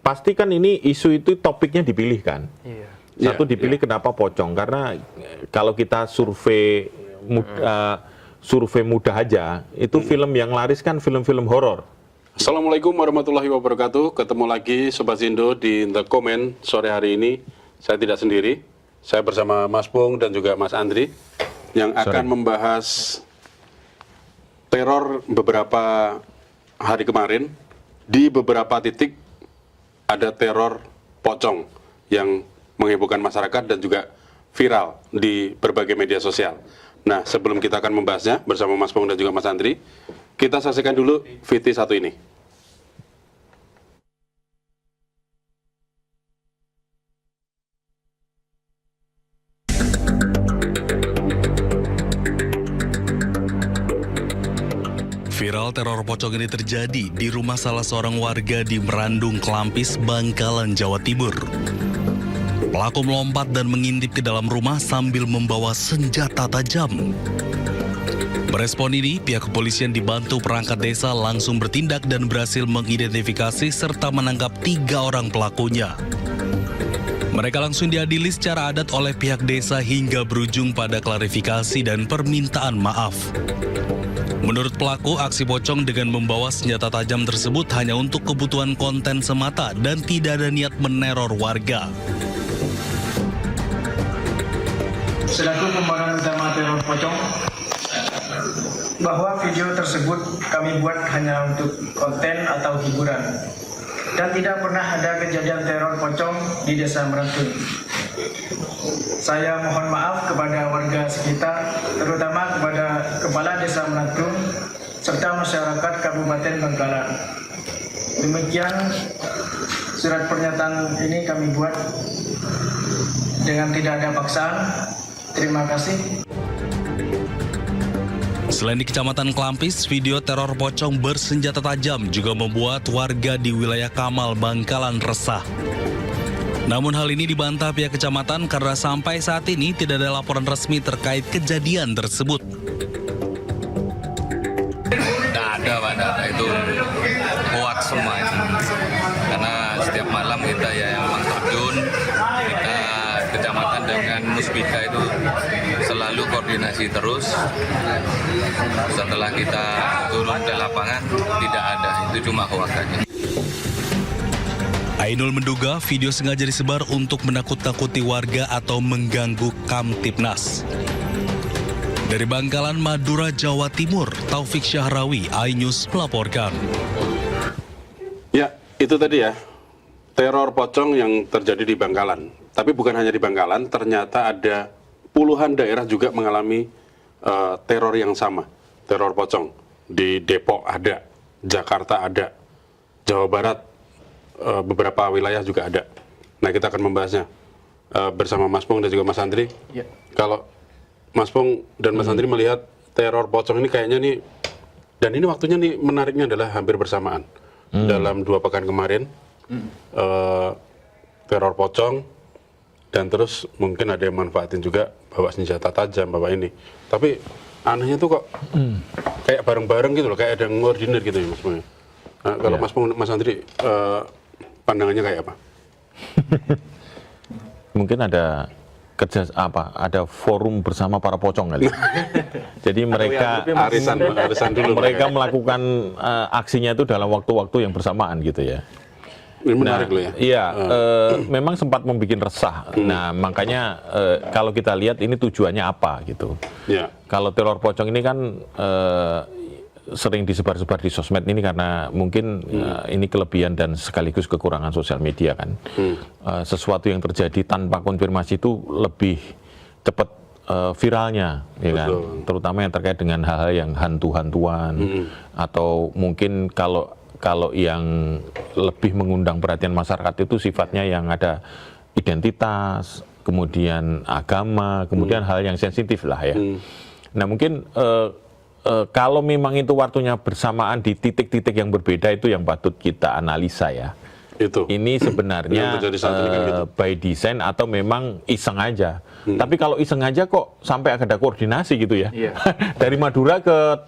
pasti kan ini isu itu topiknya dipilih kan. Iya. Satu dipilih kenapa pocong? Karena kalau kita survei mudah aja, itu film yang laris kan film-film horor. Assalamualaikum warahmatullahi wabarakatuh. Ketemu lagi Sobat Zindo di The Comment sore hari ini. Saya tidak sendiri. Saya bersama Mas Pung dan juga Mas Andri yang akan membahas teror beberapa hari kemarin. Di beberapa titik ada teror pocong yang menghebohkan masyarakat dan juga viral di berbagai media sosial. Nah, sebelum kita akan membahasnya bersama Mas Pung dan juga Mas Andri, kita saksikan dulu VT satu ini. Viral teror pocong ini terjadi di rumah salah seorang warga di Merandung, Klampis, Bangkalan, Jawa Timur. Pelaku melompat dan mengintip ke dalam rumah sambil membawa senjata tajam. Merespon ini, pihak kepolisian dibantu perangkat desa langsung bertindak dan berhasil mengidentifikasi serta menangkap 3 orang pelakunya. Mereka langsung diadili secara adat oleh pihak desa hingga berujung pada klarifikasi dan permintaan maaf. Menurut pelaku, aksi pocong dengan membawa senjata tajam tersebut hanya untuk kebutuhan konten semata dan tidak ada niat meneror warga. Selaku pemeran utama teror pocong, bahwa video tersebut kami buat hanya untuk konten atau hiburan dan tidak pernah ada kejadian teror pocong di Desa Merandung. Saya mohon maaf kepada warga sekitar, terutama kepada Kepala Desa Merandung serta masyarakat Kabupaten Bangkalan. Demikian surat pernyataan ini kami buat dengan tidak ada paksaan. Terima kasih. Selain di Kecamatan Klampis, video teror pocong bersenjata tajam juga membuat warga di wilayah Kamal, Bangkalan resah. Namun hal ini dibantah pihak kecamatan karena sampai saat ini tidak ada laporan resmi terkait kejadian tersebut. Tidak ada Pak, tidak ada. Itu hoax semua itu. Karena setiap malam kita ya memang terjun, kita kecamatan dengan Musbika itu selalu koordinasi terus. Setelah kita turun ke lapangan, tidak ada, itu cuma hoax saja. Ainul menduga video sengaja disebar untuk menakut-nakuti warga atau mengganggu Kamtipnas. Dari Bangkalan, Madura, Jawa Timur, Taufik Syahrawi, iNews melaporkan. Ya, itu tadi ya, teror pocong yang terjadi di Bangkalan. Tapi bukan hanya di Bangkalan, ternyata ada puluhan daerah juga mengalami teror yang sama, teror pocong. Di Depok ada, Jakarta ada, Jawa Barat, beberapa wilayah juga ada. Nah, kita akan membahasnya bersama Mas Pung dan juga Mas Andri. Ya. Kalau Mas Pung dan Mas Andri melihat teror pocong ini kayaknya nih, dan ini waktunya nih menariknya adalah hampir bersamaan. Dalam 2 pekan kemarin, teror pocong, dan terus mungkin ada yang manfaatin juga bawa senjata tajam, bawa ini. Tapi anehnya tuh kok kayak bareng-bareng gitu loh, kayak ada yang ngordinir gitu ya Mas Pung. Nah, kalau Mas Pung, Mas Andri, pandangannya kayak apa? Mungkin ada ada forum bersama para pocong kali. Jadi mereka arisan dulu mereka melakukan aksinya itu dalam waktu-waktu yang bersamaan gitu ya. Ini menarik loh ya. Iya, memang sempat membuat resah. Nah, makanya kalau kita lihat ini tujuannya apa gitu. Ya. Kalau teror pocong ini kan sering disebar-sebar di sosmed ini karena mungkin ini kelebihan dan sekaligus kekurangan sosial media kan. Sesuatu yang terjadi tanpa konfirmasi itu lebih cepat viralnya, ya kan. Terutama yang terkait dengan hal-hal yang hantu-hantuan atau mungkin kalau yang lebih mengundang perhatian masyarakat itu sifatnya yang ada identitas, kemudian agama, kemudian hal yang sensitif lah ya. Nah mungkin kalau memang itu waktunya bersamaan di titik-titik yang berbeda itu yang patut kita analisa ya. Itu. Ini sebenarnya by design atau memang iseng aja. Tapi kalau iseng aja kok sampai ada koordinasi gitu ya. Dari Madura ke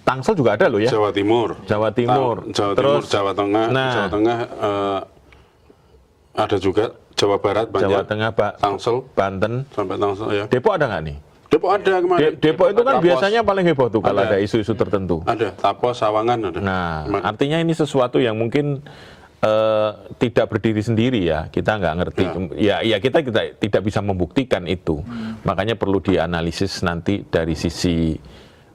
Tangsel juga ada loh ya. Jawa Timur. Jawa Timur. Jawa Terus, Timur, Jawa Tengah, nah, Jawa Tengah ada juga Jawa Barat banyak. Jawa Tengah, Pak, Tangsel Banten, sampai Tangsel ya. Depok ada nggak nih? Depok ada kemarin. Depok itu kan Tapos. biasanya paling heboh tuh kalau Ada. ada isu-isu tertentu. Ada Tapos, Sawangan ada. Nah, Kemarin. artinya ini sesuatu yang mungkin tidak berdiri sendiri ya. Kita nggak ngerti. Ya kita tidak bisa membuktikan itu. Makanya perlu dianalisis nanti dari sisi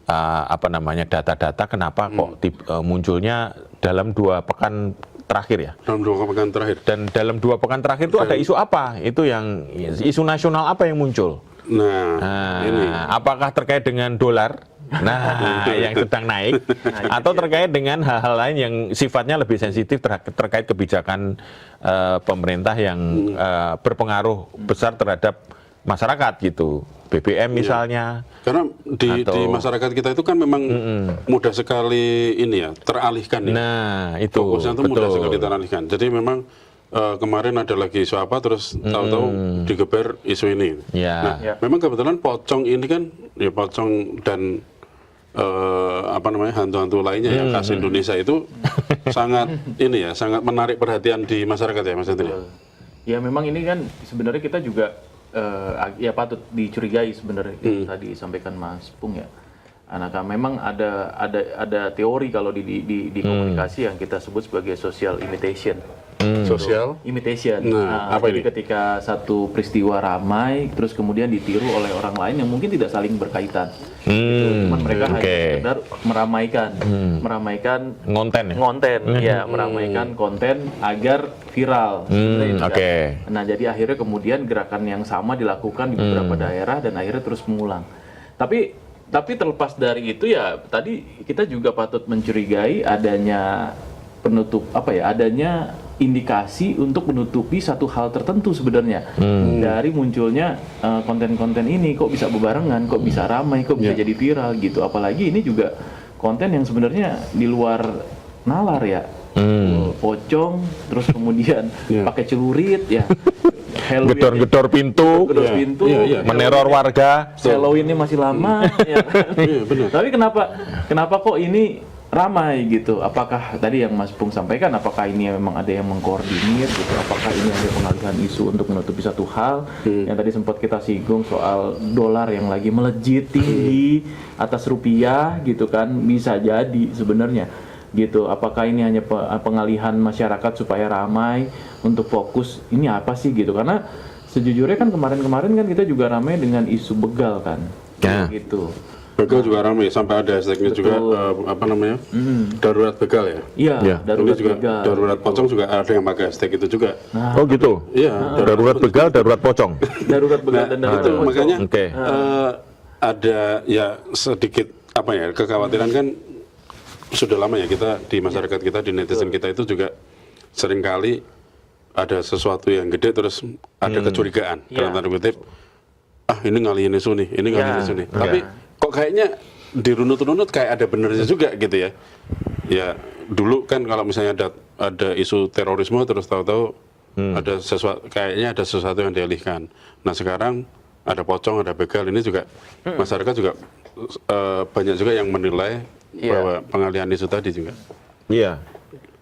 data-data kenapa kok munculnya dalam 2 pekan terakhir ya. Dalam 2 pekan terakhir. Dan dalam 2 pekan terakhir itu ada isu apa? Itu yang isu nasional apa yang muncul? Nah, ini. Apakah terkait dengan dolar? Nah, yang sedang naik, atau terkait dengan hal-hal lain yang sifatnya lebih sensitif terkait kebijakan pemerintah yang berpengaruh besar terhadap masyarakat gitu, BBM misalnya. Karena di masyarakat kita itu kan memang mudah sekali ini ya teralihkan ya. Nah, itu fokusnya itu mudah sekali teralihkan. Jadi memang kemarin ada lagi isu apa, terus tahu-tahu digeber isu ini. Ya. Nah, memang kebetulan pocong ini kan ya pocong dan hantu-hantu lainnya yang khas Indonesia itu sangat ini ya, sangat menarik perhatian di masyarakat ya, Mas Andri. Ya memang ini kan sebenarnya kita juga ya patut dicurigai sebenarnya yang tadi disampaikan Mas Pung ya. Nah, memang ada teori kalau di komunikasi yang kita sebut sebagai social imitation. Sosial Imitation. Nah, apa jadi ini? ketika satu peristiwa ramai, terus kemudian ditiru oleh orang lain yang mungkin tidak saling berkaitan. Gitu. Cuman mereka hanya sekedar meramaikan konten, ya, meramaikan konten agar viral. Sebenarnya itu kan. Nah, jadi akhirnya kemudian gerakan yang sama dilakukan di beberapa daerah dan akhirnya terus mengulang. Tapi terlepas dari itu ya, tadi kita juga patut mencurigai adanya adanya indikasi untuk menutupi satu hal tertentu sebenarnya dari munculnya konten-konten ini, kok bisa bebarengan, kok bisa ramai, kok bisa jadi viral gitu. Apalagi ini juga konten yang sebenarnya di luar nalar ya, pocong, terus kemudian pakai celurit ya, gedor-gedor pintu, meneror warga. Halloween-nya masih lama. Ya. benar. Tapi kenapa kok ini ramai gitu? Apakah tadi yang Mas Pung sampaikan, apakah ini memang ada yang mengkoordinir gitu? Apakah ini ada pengalihan isu untuk menutupi satu hal yang tadi sempat kita singgung soal dolar yang lagi melejit tinggi atas rupiah gitu kan? Bisa jadi sebenarnya gitu. Apakah ini hanya pengalihan masyarakat supaya ramai untuk fokus ini apa sih gitu? Karena sejujurnya kan kemarin kan kita juga ramai dengan isu begal kan, gitu. Begal juga ramai, sampai ada hashtagnya juga darurat begal ya. Iya, darurat Ini juga begal. darurat pocong juga ada yang pakai hashtag itu juga. Oh gitu. Iya, Darurat begal, darurat pocong. Darurat begal dan darurat itu pocong. makanya Oke. ada ya sedikit kekhawatiran kan sudah lama ya kita di masyarakat kita, di netizen kita itu juga seringkali ada sesuatu yang gede terus ada kecurigaan dalam tanda kutip, ini ngalihin isu nih, ini ngalihin isu nih. Tapi kok kayaknya dirunut-runut kayak ada benernya juga gitu ya. Ya dulu kan kalau misalnya ada isu terorisme terus tahu-tahu ada sesuatu, kayaknya ada sesuatu yang dialihkan. Nah sekarang ada pocong, ada begal, ini juga masyarakat juga banyak juga yang menilai bahwa pengalihan isu tadi juga. Iya.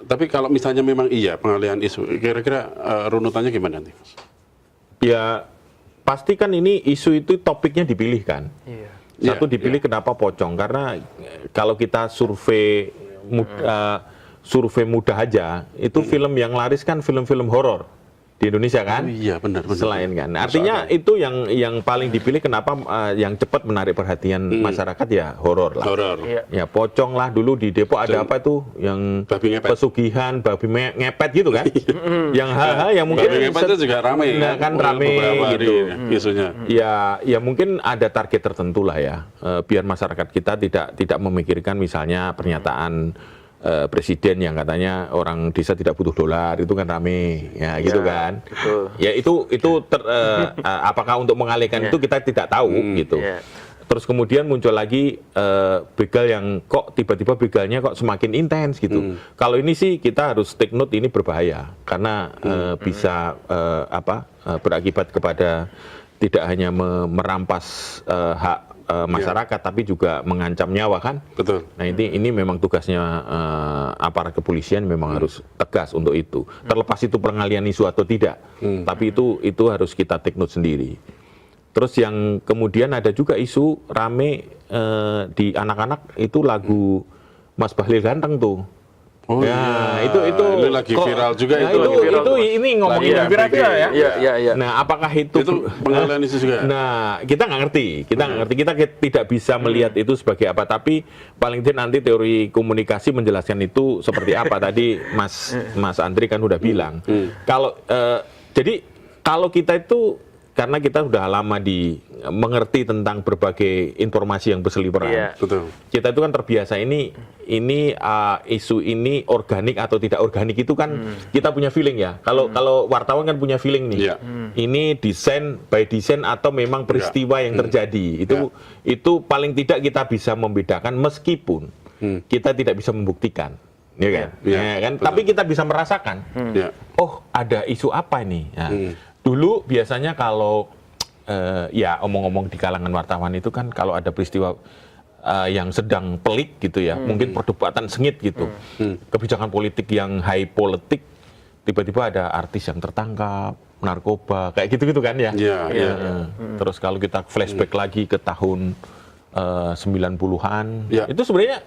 Tapi kalau misalnya memang iya pengalihan isu, kira-kira runutannya gimana nanti? Ya pasti kan ini isu itu topiknya dipilih kan. Satu dipilih kenapa pocong? Karena kalau kita survei mudah aja, itu film yang laris kan film-film horor di Indonesia kan? Oh iya benar. Selain kan, artinya itu yang paling dipilih kenapa yang cepat menarik perhatian masyarakat ya horor lah. Horor. Ya pocong lah, dulu di Depok ada apa tuh yang babi ngepet. Pesugihan, babi ngepet gitu kan? Yang hal-hal yang mungkin Babi ngepet itu juga ramai kan rame gitu. Isunya. Ya mungkin ada target tertentu lah ya, biar masyarakat kita tidak memikirkan misalnya pernyataan presiden yang katanya orang desa tidak butuh dolar, itu kan rame ya gitu kan. Betul. Ya itu apakah untuk mengalihkan itu kita tidak tahu gitu. Terus kemudian muncul lagi begal yang kok tiba-tiba begalnya kok semakin intens gitu. Kalau ini sih kita harus take note, ini berbahaya karena bisa berakibat kepada tidak hanya merampas hak masyarakat, tapi juga mengancam nyawa kan. Betul. Nah ini memang tugasnya aparat kepolisian memang harus tegas untuk itu. Terlepas itu pengalian isu atau tidak, tapi itu harus kita take note sendiri. Terus yang kemudian ada juga isu rame di anak-anak itu lagu Mas Bahlil Ganteng tuh. Oh ya, iya. itu Ini lagi viral juga nah, itu. Ini ngomongin Lagi viral APG. ya. Iya. Nah, apakah itu pengalian isu juga? Nah, kita nggak ngerti. Kita tidak bisa melihat itu sebagai apa. Tapi paling tidak nanti teori komunikasi menjelaskan itu seperti apa. Tadi Mas Andri kan udah bilang. Kalau jadi kalau kita itu karena kita sudah lama mengerti tentang berbagai informasi yang berseliweran. Iya. Betul. Kita itu kan terbiasa ini isu ini organik atau tidak organik itu kan kita punya feeling ya. Kalau wartawan kan punya feeling nih. Iya. Ini by design atau memang peristiwa yang terjadi. Itu paling tidak kita bisa membedakan meskipun kita tidak bisa membuktikan. Ya kan? Iya. Ya kan? Tapi kita bisa merasakan. Iya. Oh, ada isu apa nih? Nah, dulu biasanya kalau ya omong-omong di kalangan wartawan itu kan kalau ada peristiwa yang sedang pelik gitu ya, mungkin perdebatan sengit gitu, kebijakan politik yang high politik, tiba-tiba ada artis yang tertangkap, narkoba, kayak gitu-gitu kan ya. Iya. Terus kalau kita flashback lagi ke tahun 90-an, Ya. itu sebenarnya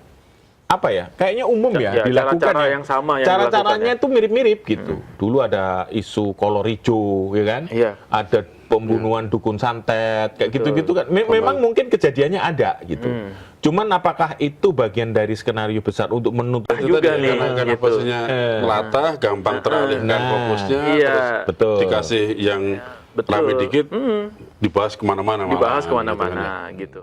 apa ya? Kayaknya umum ya, dilakukan cara-cara ya. yang sama yang Cara-caranya dilakukan, itu mirip-mirip gitu. Dulu ada isu kolor hijau, ya kan? Iya. Ada pembunuhan dukun santet, kayak gitu-gitu kan. Memang mungkin kejadiannya ada gitu. Cuman apakah itu bagian dari skenario besar untuk menutup Itu juga tadi, nih, karena gitu. posisinya latah, gampang teralihkan fokusnya, Iya. terus Betul. dikasih yang Betul. rame dikit, dibahas kemana-mana. Dibahas malahan, gitu kan ya. kemana-mana gitu.